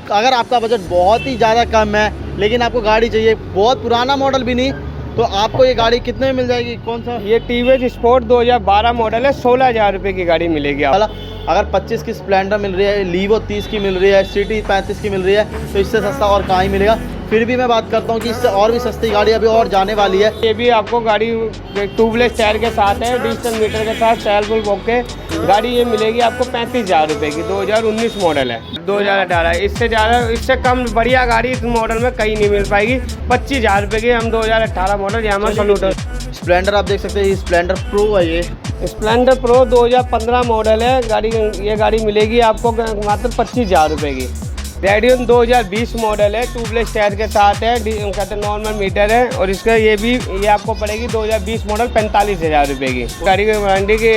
अगर आपका बजट बहुत ही ज़्यादा कम है लेकिन आपको गाड़ी चाहिए, बहुत पुराना मॉडल भी नहीं, तो आपको ये गाड़ी कितने में मिल जाएगी? कौन सा? ये टीवीएस स्पोर्ट 2012 मॉडल है, 16,000 रुपये की गाड़ी मिलेगी आप। अगर 25 की स्प्लेंडर मिल रही है, लीवो 30 की मिल रही है, सिटी 35 की मिल रही है, तो इससे सस्ता और कहाँ ही मिलेगा। फिर भी मैं बात करता हूँ कि इससे और भी सस्ती गाड़ी अभी और जाने वाली है। ये भी आपको गाड़ी ट्यूबलेस टायर के साथ है, डिजिटल मीटर के साथ, सेल्फ के गाड़ी ये मिलेगी आपको 35,000 रुपये की। 2019 मॉडल है, 2018। इससे कम बढ़िया गाड़ी इस मॉडल में कहीं नहीं मिल पाएगी। 25,000 रुपये की हम 2018 मॉडल यामा सलूटर। स्प्लेंडर आप देख सकते हैं, स्प्लेंडर प्रो है ये। स्प्लेंडर प्रो 2015 मॉडल है गाड़ी। ये गाड़ी मिलेगी आपको मात्र 25,000 रुपये की। रेडियन 2020 मॉडल है, ट्यूबलेस टायर के साथ है, कहते हैं नॉर्मल मीटर है, और इसका ये आपको पड़ेगी 2020 मॉडल 45,000 रुपये की। गाड़ी की वारंटी की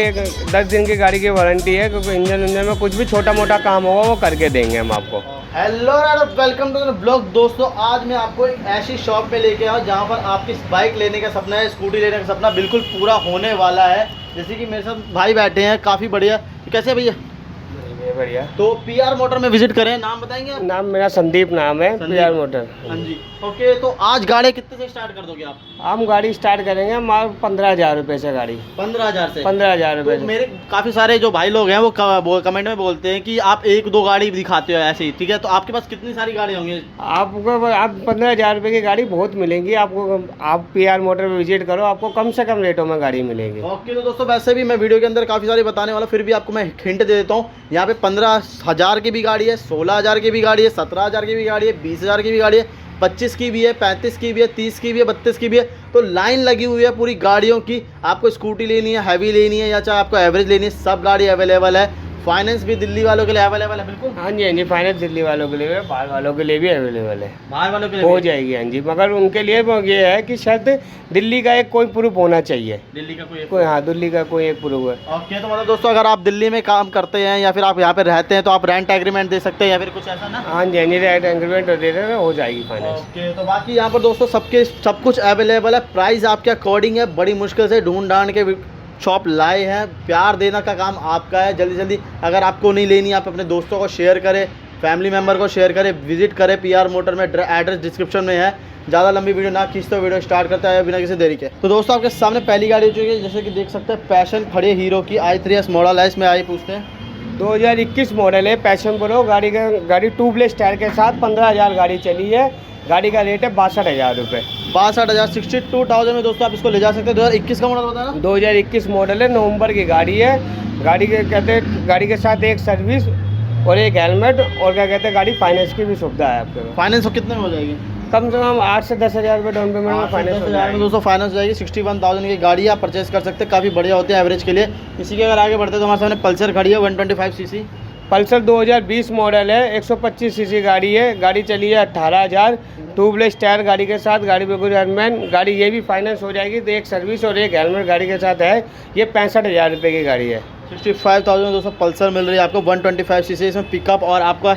10 दिन की गाड़ी की वारंटी है, क्योंकि इंजन में कुछ भी छोटा मोटा काम होगा वो करके देंगे हम आपको। Hello welcome to the blog. दोस्तों आज मैं आपको एक ऐसी शॉप पे लेके आया जहाँ पर आपकी बाइक लेने का सपना है, स्कूटी लेने का सपना बिल्कुल पूरा होने वाला है। जैसे कि मेरे साथ भाई बैठे हैं, काफ़ी बढ़िया। कैसे भैया? बढ़िया। तो पीआर मोटर में विजिट करें, नाम बताएंगे आप? नाम मेरा संदीप नाम है, पीआर मोटर। हाँ जी। ओके, तो आज गाड़ी कितने से स्टार्ट कर दोगे आप? हम गाड़ी स्टार्ट करेंगे 15,000 रुपये से गाड़ी। 15,000 से? 15,000 रुपये। तो मेरे काफ़ी सारे जो भाई लोग हैं वो कमेंट में बोलते हैं कि आप एक दो गाड़ी दिखाते हो ऐसे ही, ठीक है? तो आपके पास कितनी सारी गाड़ी होंगी? आप 15,000 रुपये की गाड़ी बहुत मिलेंगी आपको। आप पीआर मोटर में विजिट करो, आपको कम से कम रेटों में गाड़ी मिलेगी। ओके, तो दोस्तों वैसे भी मैं वीडियो के अंदर काफ़ी सारी बताने वाला, फिर भी आपको मैं हिंट दे देता हूँ। यहाँ पे 15,000 की भी गाड़ी है, 16,000 की भी गाड़ी है, 17,000 की भी गाड़ी है, 20,000 की भी गाड़ी है, 25 की भी है, 35 की भी है, 30 की भी है, 32 की भी है। तो लाइन लगी हुई है पूरी गाड़ियों की। आपको स्कूटी लेनी है, हैवी लेनी है, या चाहे आपको एवरेज लेनी है, सब गाड़ी अवेलेबल है। फाइनेंस भी दिल्ली वालों के लिए अवेलेबल है। बिल्कुल हाँ जी, फाइनेंस दिल्ली वालों के लिए, बाहर वालों के लिए भी अवेलेबल है। बाहर वालों के लिए हो जाएगी। हाँ जी, मगर उनके लिए ये है कि शर्त दिल्ली का एक कोई प्रूफ होना चाहिए। दिल्ली का कोई हाँ, दिल्ली का कोई एक प्रूफ है। ओके, तो मतलब दोस्तों अगर आप दिल्ली में काम करते हैं या फिर आप यहाँ पे रहते हैं तो आप रेंट एग्रीमेंट दे सकते हैं या फिर कुछ ऐसा ना? हाँ जी, रेंट एग्रीमेंट दे रहे हैं, हो जाएगी फाइनेंस। ओके, तो बाकी यहाँ पर दोस्तों सब कुछ अवेलेबल है। प्राइस आपके अकॉर्डिंग है, बड़ी मुश्किल से ढूंढ ढांड के शॉप लाए हैं। प्यार देना का काम आपका है। जल्दी जल्दी अगर आपको नहीं लेनी, आप अपने दोस्तों को शेयर करें, फैमिली मेम्बर को शेयर करें, विजिट करें पीआर मोटर में। एड्रेस डिस्क्रिप्शन में है। ज़्यादा लंबी वीडियो ना खींचते वीडियो स्टार्ट करता है बिना किसी देरी के। तो दोस्तों आपके सामने पहली गाड़ी हो चुकी है, जैसे कि देख सकते हैं पैशन खड़ी है, हीरो की i3s मॉडल है। इसमें आइए पूछते हैं। 2021 मॉडल है, पैशन प्रो गाड़ी ट्यूबलेस टायर के साथ 15,000 गाड़ी चली है। गाड़ी का रेट है 62,000 रुपये। 62,000, 62,000 में दोस्तों आप इसको ले जा सकते हैं। 2021 का मॉडल बताना। 2021 मॉडल है, नवंबर की गाड़ी है। गाड़ी के कहते हैं गाड़ी के साथ एक सर्विस और एक हेलमेट, और क्या कहते हैं गाड़ी फाइनेंस की भी सुविधा है आपके पास। फाइनेंस कितने में हो जाएगी? कम से कम 8 से 10,000 रुपये डाउन पेमेंट में फाइनेंस हो जाएगी। दोस्तों फाइनेंस हो जाएगी। 61,000 की गाड़ी आप परचेस कर सकते हैं, काफ़ी बढ़िया होती है एवरेज के लिए। इसी के अगर आगे बढ़ते तो हमारे सामने पल्सर खड़ी है 125 सीसी। पल्सर 2020 मॉडल है, 125 सीसी गाड़ी है। गाड़ी चली है 18,000, ट्यूबलेस टायर गाड़ी के साथ, गाड़ी बिल्कुल अनमैन गाड़ी। ये भी फाइनेंस हो जाएगी। तो एक सर्विस और एक हेलमेट गाड़ी के साथ है। ये 65,000 रुपये की गाड़ी है। 65,000 में दोस्तों पल्सर मिल रही है आपको 125 सीसी। इसमें पिकअप और आपका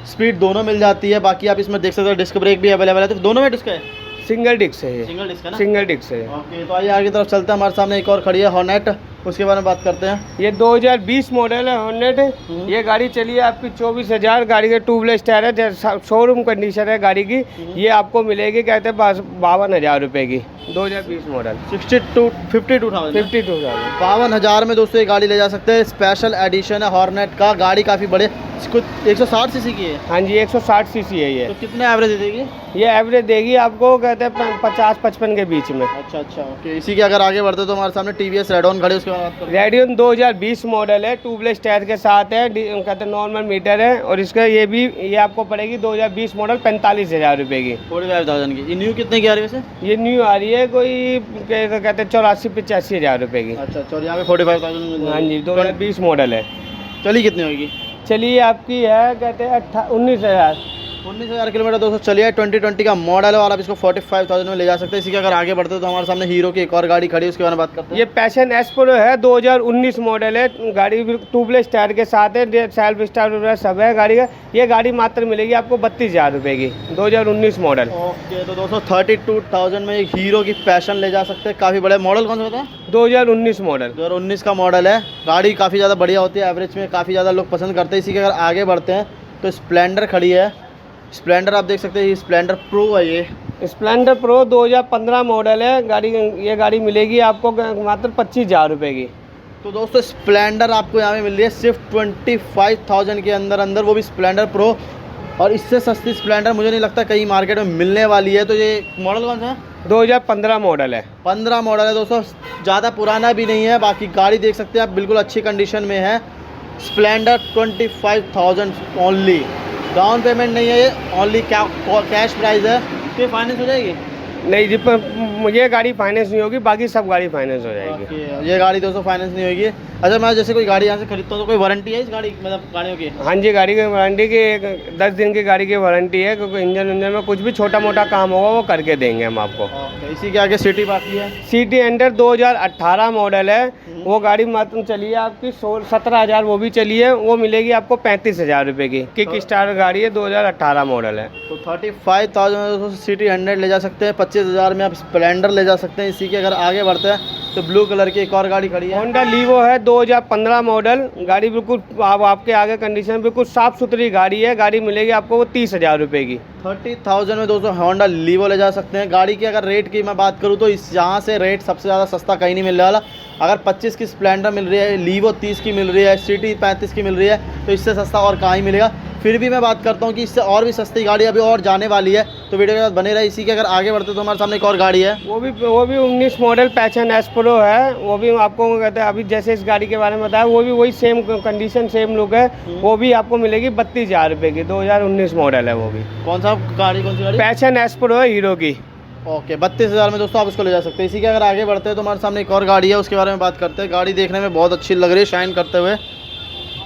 स्पीड दोनों मिल जाती है। बाकी आप इसमें देख सकते हो डिस्क ब्रेक भी अवेलेबल है। तो दोनों में डिस्क है? सिंगल डिस्क है ये। सिंगल डिस्क है ना? सिंगल डिस्क है। ओके, तो आइए आगे तरफ चलते हैं। हमारे सामने एक और खड़ी है हॉर्नेट, उसके बारे में बात करते हैं। ये 2020 मॉडल है हॉर्नेट। ये गाड़ी चली है आपकी 24,000। गाड़ी के ट्यूबलेस टायर है, शोरूम कंडीशन है गाड़ी की। ये आपको मिलेगी कहते हैं 52,000 रुपये की। 2020 मॉडल 52,000 52,000 में दोस्तों ये गाड़ी ले जा सकते हैं। स्पेशल एडिशन है हॉर्नेट का। गाड़ी काफ़ी बड़े, कुछ 160 सीसी की है। हाँ जी, 160 सीसी है ये। तो कितने एवरेज देगी ये? एवरेज देगी आपको कहते हैं 50-55 के बीच में। अच्छा ओके। इसी के अगर आगे बढ़ते तो हमारे सामने टीवीएस रेडॉन खड़ी है, उसके बाद रेडियन 2020 मॉडल है, ट्यूबलेस टायर के साथ है, कहते हैं नॉर्मल मीटर है, और इसका ये आपको पड़ेगी 2020 मॉडल 45,000 रुपये की। 45,000 की। ये न्यू कितने की आ रही है वैसे? ये न्यू आ रही है कोई कहते हैं 84-85,000 रुपये की। अच्छा, और यहाँ पे 45,000। हाँ जी, 2020 मॉडल है। चली कितनी होगी? चलिए आपकी है कहते हैं 19,000 किलोमीटर दोस्तों चलिए। 2020 का मॉडल है और आप इसको 45,000 में ले जा सकते हैं। इसी के अगर आगे बढ़ते तो हमारे सामने हीरो की एक और गाड़ी खड़ी है, उसके बारे में बात करते हैं। ये पैशन एस प्रो है, 2019 मॉडल है। गाड़ी ट्यूबलेस टायर के साथ है, सेल्फ स्टार्ट वगैरह सब है गाड़ी का। ये गाड़ी मात्र मिलेगी आपको 32,000 रुपये की, 2019 मॉडल। ओके, तो दोस्तों 32,000 में एक हीरो की पैशन ले जा सकते हैं। काफ़ी बड़े मॉडल कौन सा होता है? 2019 मॉडल। 2019 का मॉडल है। गाड़ी काफ़ी ज़्यादा बढ़िया होती है, एवरेज में काफ़ी ज़्यादा लोग पसंद करते हैं। इसी के अगर आगे बढ़ते हैं तो स्प्लेंडर खड़ी है स्प्लेंडर आप देख सकते हैं, ये स्प्लेंडर प्रो है ये। स्प्लेंडर प्रो 2015 मॉडल है गाड़ी। ये गाड़ी मिलेगी आपको मात्र 25,000 रुपये की। तो दोस्तों स्प्लेंडर आपको यहाँ पे मिल रही है सिर्फ 25,000 के अंदर अंदर, वो भी स्प्लेंडर प्रो। और इससे सस्ती स्प्लेंडर मुझे नहीं लगता कहीं मार्केट में मिलने वाली है। तो ये मॉडल कौन सा है? 2015 मॉडल है। 15 मॉडल है दोस्तों, ज़्यादा पुराना भी नहीं है। बाकी गाड़ी देख सकते हैं आप, बिल्कुल अच्छी कंडीशन में है। स्प्लेंडर 25,000 ओनली, डाउन पेमेंट नहीं है ये, ओनली कैश प्राइस है। तो फाइनेंस हो जाएगी? नहीं जी, ये गाड़ी फाइनेंस नहीं होगी, बाकी सब गाड़ी फाइनेंस हो जाएगी। ये गाड़ी दोस्तों फाइनेंस नहीं होगी। अच्छा, मैं जैसे कोई गाड़ी यहाँ से खरीदता हूँ तो कोई वारंटी है इस गाड़ी मतलब गाड़ियों की? हाँ जी, गाड़ी की वारंटी की 10 दिन की गाड़ी की वारंटी है, क्योंकि इंजन में कुछ भी छोटा मोटा काम होगा वो करके देंगे हम आपको। इसी के आगे सिटी बाकी है। सिटी एंटर 2018 मॉडल है। वो गाड़ी मात्र चली है आपकी 17,000, वो भी चली है। वो मिलेगी आपको 35,000 रुपये की। किक स्टार गाड़ी है, 2018 मॉडल है। तो 35,000 सिटी 100 ले जा सकते हैं। 25,000 में आप स्प्लेंडर ले जा सकते हैं। इसी के अगर आगे बढ़ते हैं तो ब्लू कलर की एक और गाड़ी खड़ी है, होंडा लीवो है 2015 मॉडल। गाड़ी बिल्कुल आपके आगे कंडीशन बिल्कुल साफ़ सुथरी गाड़ी है। गाड़ी मिलेगी आपको वो 30,000 रुपये की। 30,000 में दोस्तों होंडा लीवो ले जा सकते हैं। गाड़ी की अगर रेट की मैं बात करूँ तो इस यहाँ से रेट सबसे ज़्यादा सस्ता कहीं नहीं मिलने वाला। अगर 25 की स्प्लेंडर मिल रही है, लीवो 30 की मिल रही है, सिटी 35 की मिल रही है, तो इससे सस्ता और कहाँ ही मिलेगा। फिर भी मैं बात करता हूँ कि इससे और भी सस्ती गाड़ी अभी और जाने वाली है, तो वीडियो के साथ बने रहे। इसी के अगर आगे बढ़ते तो हमारे सामने एक और गाड़ी है, वो भी 19 मॉडल पैशन एस प्रो है। वो भी आपको कहते हैं अभी जैसे इस गाड़ी के बारे में बताया, वो भी वही सेम कंडीशन सेम लुक है। वो भी आपको मिलेगी 32,000 रुपये की। 2019 मॉडल है वो भी। कौन सा गाड़ी, कौन सी गाड़ी? पैशन एस प्रो है हीरो की। ओके, 32,000 में दोस्तों आप इसको ले जा सकते हैं। इसी के अगर आगे बढ़ते हैं तो हमारे सामने एक और गाड़ी है, उसके बारे में बात करते हैं। गाड़ी देखने में बहुत अच्छी लग रही है शाइन करते हुए।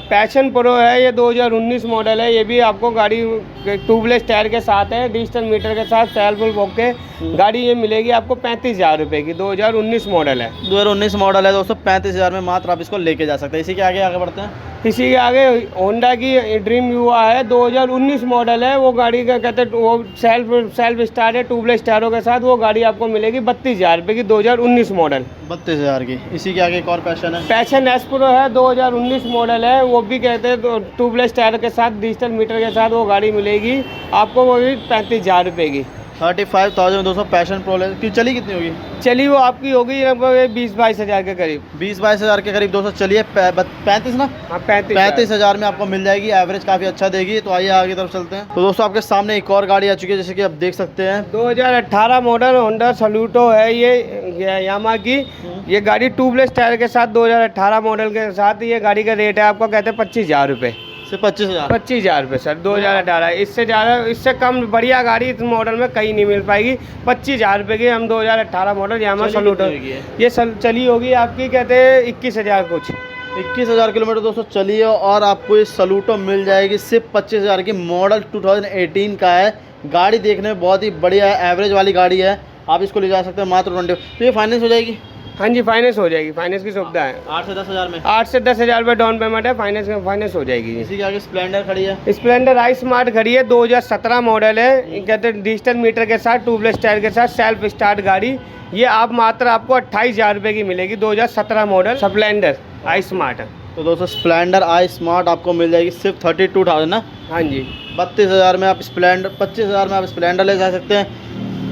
पैशन प्रो है, ये 2019 मॉडल है। ये भी आपको गाड़ी ट्यूबलेस टायर के साथ है, डिजिटल मीटर के साथ, सेल्फ बुक के गाड़ी ये मिलेगी आपको 35,000 रुपये की। 2019 मॉडल है। 2019 मॉडल है दोस्तों, 35,000 में मात्र आप इसको लेके जा सकते हैं। इसी के आगे बढ़ते हैं। इसी के आगे होंडा की ड्रीम युवा है, 2019 मॉडल है। वो गाड़ी का कहते हैं वो सेल्फ स्टार्ट है, ट्यूबलेस टायरों के साथ। वो गाड़ी आपको मिलेगी 32,000 रुपये की। 2019 मॉडल 32,000 की। इसी के आगे एक और पैशन है, पैशन एस प्रो है, 2019 मॉडल है। वो भी कहते हैं तो ट्यूबलेस टायर के साथ, डिजिटल मीटर के साथ वो गाड़ी मिलेगी आपको, वो भी 35,000 रुपये की। 35,000 में दोस्तों पैशन प्रो ले। क्यों चली कितनी होगी? चली वो आपकी होगी लगभग 20-22 हज़ार के करीब। 20-22 हज़ार के करीब दोस्तों चलिए। 35 ना? हाँ, 35,000 में आपको मिल जाएगी। एवरेज काफ़ी अच्छा देगी। तो आइए आगे तरफ चलते हैं। तो दोस्तों आपके सामने एक और गाड़ी आ चुकी है, जैसे कि आप देख सकते हैं। 2018 मॉडल होंडा सलूटो है ये यामा की। ये गाड़ी ट्यूबलेस टायर के साथ 2018 मॉडल के साथ। ये गाड़ी का रेट है आपको कहते हैं 25,000 रुपये। सिर्फ 25,000? 25,000 रुपये सर। 2018 इससे ज़्यादा, इससे कम बढ़िया गाड़ी इस मॉडल में कहीं नहीं मिल पाएगी। 25,000 रुपये की हम 2018 मॉडल यामा सलूटो। ये चली होगी आपकी कहते हैं 21,000 कुछ। 21,000 किलोमीटर दोस्तों चली है और आपको ये सलूटो मिल जाएगी सिर्फ 25,000 की। मॉडल 2018 का है। गाड़ी देखने में बहुत ही बढ़िया है, एवरेज वाली गाड़ी है। आप इसको ले जा सकते हैं मात्र 20। तो ये फाइनेंस हो जाएगी? हाँ जी, फाइनेंस हो जाएगी। फाइनेंस की सुविधा है। 8 से 10 हज़ार में? 8 से 10 हज़ार रुपये डाउन पेमेंट है। फाइनेंस हो जाएगी। इसी के आगे स्प्लेंडर खड़ी है। स्प्लेंडर आई स्मार्ट खड़ी है, 2017 मॉडल है। कहते हैं डिजिटल मीटर के साथ, ट्यूबलेस टायर के साथ, सेल्फ स्टार्ट गाड़ी। ये आप मात्र आपको 28,000 रुपये की मिलेगी। 2017 मॉडल स्प्लेंडर आई स्मार्ट है। तो दोस्तों स्प्लेंडर आई स्मार्ट आपको मिल जाएगी सिर्फ 32,000 ना? हाँ जी। 32,000 में आप स्प्लेंडर, 25,000 में आप स्प्लेंडर ले जा सकते हैं।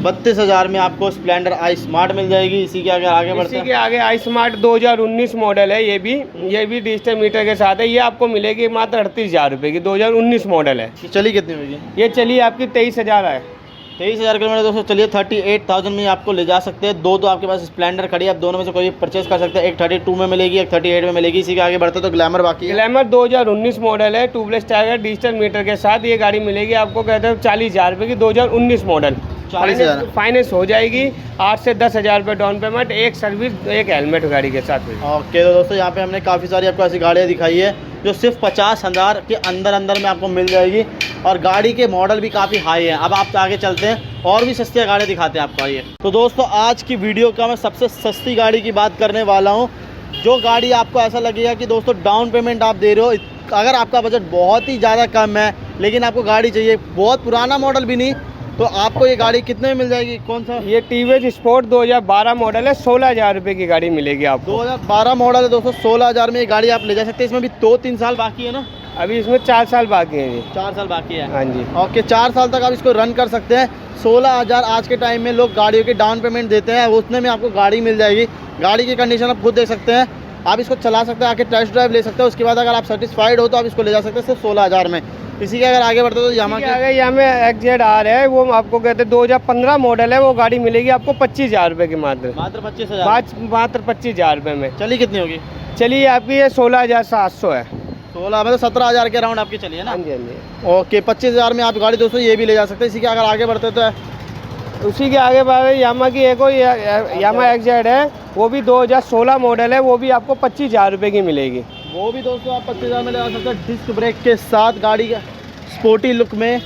32,000 में आपको स्प्लेंडर आई स्मार्ट मिल जाएगी। इसी के आगे बढ़ते हैं। इसी के आगे आई स्मार्ट 2019 मॉडल है। ये भी डिजिटल मीटर के साथ है। ये आपको मिलेगी मात्र 38,000 रुपये की। 2019 मॉडल है। चली कितनी होगी? ये चली आपकी 23,000 है। 23,000 किलोमीटर दोस्तों चलिए। 38,000 में आपको ले जा सकते हैं। दो तो आपके पास स्प्लेंडर खड़ी है, आप दोनों में से कोई परचेस कर सकते हैं। एक 32 में मिलेगी, एक 38 में मिलेगी। इसी के आगे बढ़ते तो ग्लैमर बाकी है। ग्लैमर 2019 मॉडल है, ट्यूबलेस टायर, डिजिटल मीटर के साथ। ये गाड़ी मिलेगी आपको कहते हैं 40,000 रुपये की। 2019 मॉडल। 40,000 फाइनेंस हो जाएगी। 8 से 10 हज़ार रुपये डाउन पेमेंट, एक सर्विस, एक हेलमेट गाड़ी के साथ। ओके, तो दोस्तों यहाँ पे हमने काफ़ी सारी आपको ऐसी गाड़ियाँ दिखाई है जो सिर्फ 50,000 के अंदर में आपको मिल जाएगी। और गाड़ी के मॉडल भी काफ़ी हाई है। अब आप आगे चलते हैं और भी सस्ती गाड़ियाँ दिखाते हैं आपको। आइए। तो दोस्तों आज की वीडियो का मैं सबसे सस्ती गाड़ी की बात करने वाला हूँ, जो गाड़ी आपको ऐसा लगेगा कि दोस्तों डाउन पेमेंट आप दे रहे हो। अगर आपका बजट बहुत ही ज़्यादा कम है लेकिन आपको गाड़ी चाहिए, बहुत पुराना मॉडल भी नहीं, तो आपको ये गाड़ी कितने में मिल जाएगी? कौन सा? ये टीवीएस स्पोर्ट 2012 मॉडल है। 16,000 रुपये की गाड़ी मिलेगी आपको। 2012 मॉडल है दोस्तों। 16,000 में ये गाड़ी आप ले जा सकते हैं। इसमें भी 2-3 साल बाकी है ना? अभी इसमें 4 साल बाकी हैं जी। 4 साल बाकी है। हाँ जी। ओके, 4 साल तक आप इसको रन कर सकते हैं। 16,000 आज के टाइम में लोग गाड़ियों की डाउन पेमेंट देते हैं, उतने में आपको गाड़ी मिल जाएगी। गाड़ी की कंडीशन आप खुद देख सकते हैं, आप इसको चला सकते हैं, आके टेस्ट ड्राइव ले सकते हैं। उसके बाद अगर आप सेटिस्फाइड हो तो आप इसको ले जा सकते हैं सिर्फ 16,000 में। इसी के अगर आगे बढ़ते तो यामा के आगे यामा XZR है, वो आपको कहते हैं 2015 मॉडल है। वो गाड़ी मिलेगी आपको 25,000 रुपये की मात्र 25,000 मात्र 25,000 रुपये में। चली कितनी होगी? चलिए आपकी ये 16,700 है। 16 मतलब 17,000 के राउंड आपकी चली है ना? हाँ जी, हाँ जी। ओके, 25,000 में आप गाड़ी दोस्तों ये भी ले जा सकते हैं। इसी के अगर आगे बढ़ते तो उसी के आगे बार यामा की एक और यामा XZ है, वो भी 2016 मॉडल है। वो भी आपको 25,000 रुपये की मिलेगी। वो भी दोस्तों आप 25,000 में ले जा सकते हैं, डिस्क ब्रेक के साथ। गाड़ी का स्पोर्टी लुक में,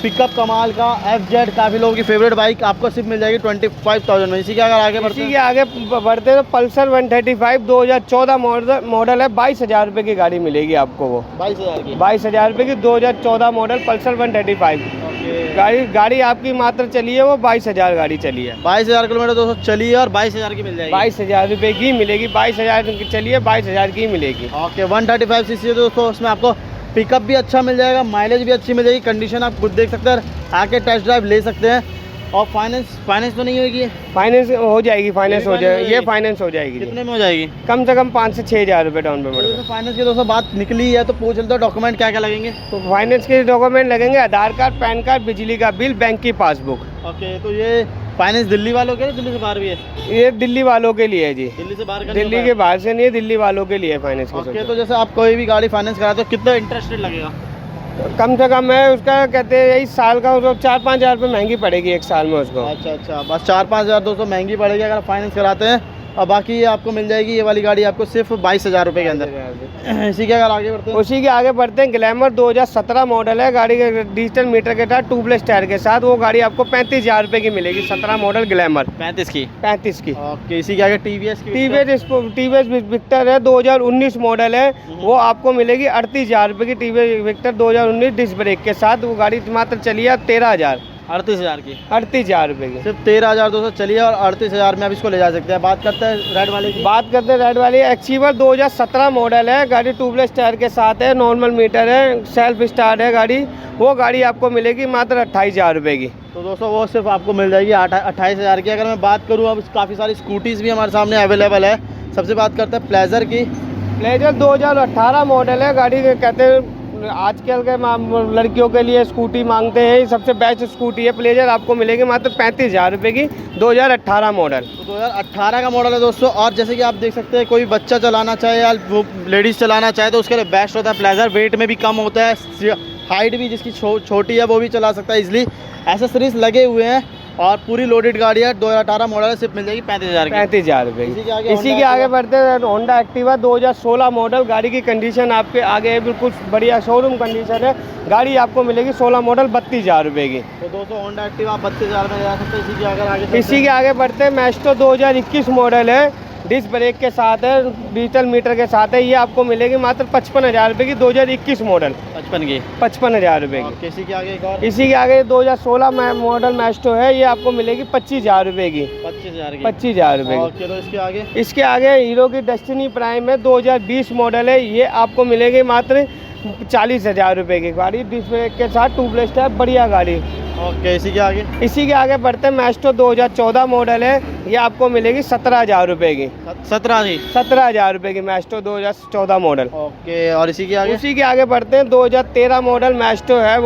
पिकअप कमाल का FZ, काफ़ी लोगों की फेवरेट बाइक आपको सिर्फ मिल जाएगी 25,000 में। इसी के अगर आगे बढ़ते इसी के आगे बढ़ते तो पल्सर 135 2014 मॉडल है। 22,000 रुपये की गाड़ी मिलेगी आपको। वो 22,000 की 22,000 रुपये की 2014 मॉडल पल्सर 135 ओके। गाड़ी आपकी मात्र चली है वो 22,000 गाड़ी चली है। 22,000 किलोमीटर दोस्तों चली है और 22,000 की मिल जाएगी। 22,000 रुपये की मिलेगी। 22,000 की चली है, 22,000 की मिलेगी। ओके, 135 सीसी दोस्तों, उसमें आपको पिकअप भी अच्छा मिल जाएगा, माइलेज भी अच्छी मिल जाएगी। कंडीशन आप खुद देख सकते हैं, आके टेस्ट ड्राइव ले सकते हैं। और फाइनेंस तो नहीं होगी? फाइनेंस हो जाएगी, फाइनेंस हो जाएगी, ये फाइनेंस हो जाएगी। कितने में हो जाएगी? कम से कम 5 से 6,000 रुपये डाउन पेमेंट। तो फाइनेंस की दोस्तों बात निकली है तो पूछ लेते हो डॉक्यूमेंट क्या क्या लगेंगे? तो फाइनेंस के डॉक्यूमेंट लगेंगे आधार कार्ड, पैन कार्ड, बिजली का बिल, बैंक की पासबुक। ओके, तो ये फाइनेंस दिल्ली वालों के लिए, दिल्ली से बाहर भी है? ये दिल्ली वालों के लिए है जी। दिल्ली से बाहर का दिल्ली के बाहर से नहीं है, दिल्ली वालों के लिए फाइनेंस। ओके, तो जैसे आप कोई भी गाड़ी फाइनेंस कराते हो कितना इंटरेस्टेड लगेगा? कम से कम है उसका, कहते हैं यही साल का उसको 4-5 हज़ार रुपये महंगी पड़ेगी एक साल में उसको। अच्छा, बस 4-5 हज़ार दोस्तों महंगी पड़ेगी अगर फाइनेंस कराते हैं। और बाकी ये आपको मिल जाएगी, ये वाली गाड़ी आपको सिर्फ 22,000 रुपये के अंदर। इसी के अगर आगे बढ़ते हैं, उसी के आगे बढ़ते हैं ग्लैमर 2017 मॉडल है। गाड़ी के डिजिटल मीटर के साथ, ट्यूबलेस टायर के साथ। वो गाड़ी आपको 35,000 रुपये की मिलेगी। 17 मॉडल ग्लैमर 35 की। ओके, इसी के आगे टीवीएस विक्टर है, 2019 मॉडल है। वो आपको मिलेगी 38,000 रुपये की। टीवीएस विक्टर 2019 डिस्क ब्रेक के साथ। वो गाड़ी मात्र चली है 13,000 38,000 की। 38,000 रुपये की। सिर्फ 13,000 दोस्तों चलिए और 38,000 में आप इसको ले जा सकते हैं। बात करते हैं रेड वाले की। बात करते हैं रेड वाली। एक्सीवर 2017 मॉडल है। गाड़ी ट्यूबलेस टायर के साथ है, नॉर्मल मीटर है, सेल्फ स्टार्ट है गाड़ी। वो गाड़ी आपको मिलेगी मात्र 28,000 रुपये की। तो दोस्तों वो सिर्फ आपको मिल जाएगी 28,000 की। अगर मैं बात करूँ, अब काफ़ी सारी स्कूटीज़ भी हमारे सामने अवेलेबल है। सबसे बात करते हैं प्लेजर की। प्लेजर 2018 मॉडल है। गाड़ी के कहते हैं आजकल के लड़कियों के लिए स्कूटी मांगते हैं, सबसे बेस्ट स्कूटी है प्लेजर। आपको मिलेगी मात्र 35,000 रुपये की, 2018 मॉडल। तो 2018 का मॉडल है दोस्तों। और जैसे कि आप देख सकते हैं, कोई बच्चा चलाना चाहे या वो लेडीज़ चलाना चाहे तो उसके लिए बेस्ट होता है प्लेजर। वेट में भी कम होता है, हाइट भी जिसकी छोटी है वो भी चला सकता है इजीली। एसेसरीज लगे हुए हैं और पूरी लोडेड गाड़ी है। 2018 मॉडल सिर्फ मिल जाएगी 35,000 रुपये की। इसी के आगे बढ़ते हैं होंडा एक्टिवा 2016 मॉडल। गाड़ी की कंडीशन आपके आगे है, बिल्कुल बढ़िया शोरूम कंडीशन है। गाड़ी आपको मिलेगी 16 मॉडल 32,000 रुपये की। तो दोस्तों होंडा एक्टिवा 32,000 में जा सकते हैं। इसी के आगे बढ़ते हैं मैस्टो 2021 मॉडल है। डिस्क ब्रेक के साथ है, डिजिटल मीटर के साथ है। ये आपको मिलेगी मात्र 55,000 रुपये की, 2021 मॉडल। 55,000 रुपये की। इसी के आगे एक और, इसी के आगे 2016 मॉडल मैस्टो है। ये आपको मिलेगी 25,000 रुपये की। 25,000 रुपये की। तो इसके आगे हीरो की डेस्टिनी प्राइम है, 2020 मॉडल है। ये आपको मिलेगी मात्र 40,000 रुपये की। गाड़ी डिस्क ब्रेक के साथ, ट्यूबलेस है, बढ़िया गाड़ी। ओके, इसी के आगे बढ़ते हैं मैस्टो 2014 मॉडल है। ये आपको मिलेगी 17,000 रुपये की। 17,000 रुपये की मैस्टो 2014 मॉडल। ओके, और इसी के आगे बढ़ते हैं 2013 मॉडल मैस्टो है।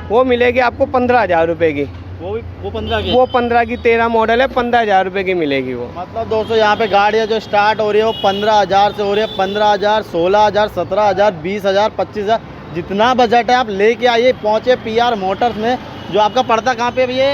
वो मिलेगी आपको 15,000 रुपये की। वो 15 की। वो 15 की 13 मॉडल है, 15,000 रुपये की मिलेगी वो। मतलब दोस्तों यहाँ पे गाड़ियाँ जो स्टार्ट हो रही है वो 15,000 से हो रही है। 15,000, 16,000, 17,000, 20,000, 25,000, जितना बजट है आप लेके आइए। पहुँचे PR मोटर्स में, जो आपका पड़ता कहाँ पे भैया?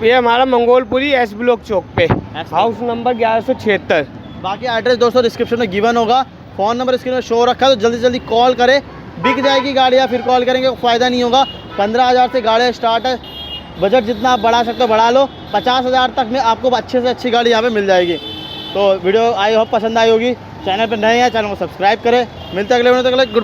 ये हमारा मंगोलपुरी S ब्लॉक चौक पे, हाउस नंबर 1176। बाकी एड्रेस दोस्तों डिस्क्रिप्शन में गिवन होगा। फ़ोन नंबर स्क्रीन में शो रखा है, तो जल्दी जल्दी कॉल करें। बिक जाएगी गाड़ियाँ, फिर कॉल करेंगे फ़ायदा नहीं होगा। 15,000 से गाड़ियाँ स्टार्ट है। बजट जितना आप बढ़ा सकते हो बढ़ा लो। 50,000 तक में आपको अच्छे से अच्छी गाड़ी यहाँ पे मिल जाएगी। तो वीडियो आई होप पसंद आई होगी। चैनल पर नए हैं, चैनल को सब्सक्राइब करें। मिलते हैं अगले वीडियो तक, गुड बाय।